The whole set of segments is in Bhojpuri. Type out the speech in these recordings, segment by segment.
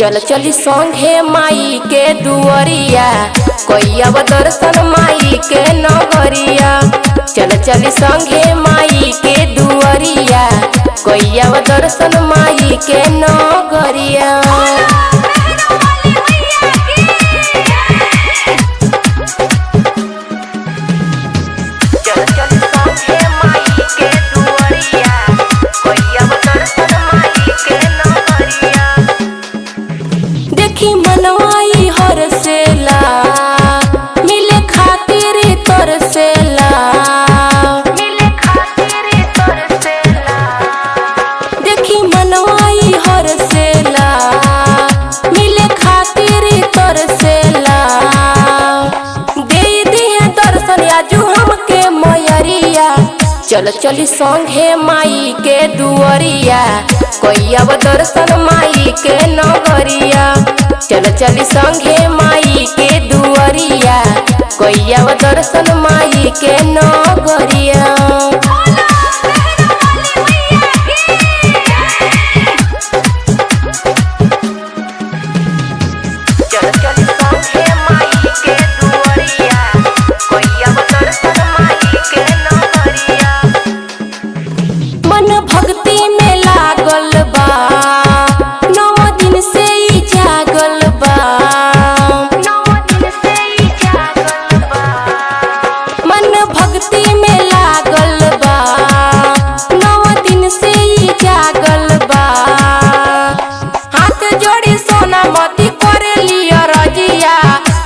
चल चली संगे माई के दुआरिया, कोई अब दर्शन माई के नगरिया। चल चली संगे माई के दुआरिया, कोई अब दर्शन माई के नगरिया। देखी मनवाई हरसेला, मिले खातिर तरसेला, मिले खातिर तरसेला। देखी मनवाई हरसेला, मिले खातिर तरसेला। दे दिहे दर्शन आजू हमके मयरिया, चल चली संगे माई के दुआरिया, कोई अब दर्शन माई के नगरिया। चल चली संगे माई के दुआरिया, कोई अब दर्शन माई के नगरिया। मन भक्ति में लागल बा, 9 दिन से ही जागल बा, 9 दिन से ही जागल बा। मन भक्ति में लागल बा, 9 दिन से ही जागल बा। हाथ जोड़ी सोना मोती करे लिया रजिया,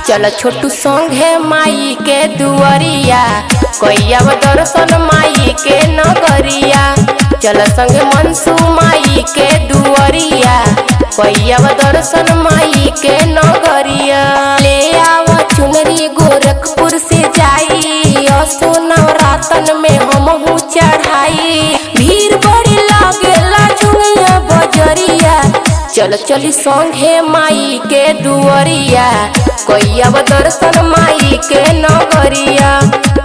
चल छोटू संगे माई के दुआरिया, कोई अब दर्शन माई के नगरिया। चल संगे मनसू माई के दुआरिया, कोई अब दर्शन माई के नगरिया। ले आवा चुनरी गोरखपुर से जाई, असो नवरातन में हमहू चढ़ाई। भीड़ बड़ी लागेला झुमिया बजरिया, चल चली संगे माई के दुआरिया, कोई अब दर्शन माई के नगरिया।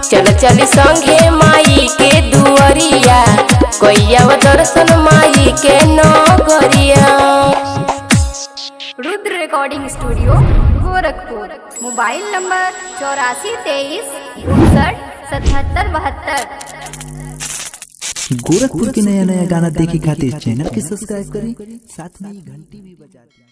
चल चली संगे माई के दुआरिया, कोई अब दर्शन माई के नगरिया। Rudra recording studio Gorakhpur. Mobile number 84 23 59 77 72। Gorakhpur के नया नया गाना देखे खातिर चैनल के सब्सक्राइब करें, साथ में घंटी भी बजा दें।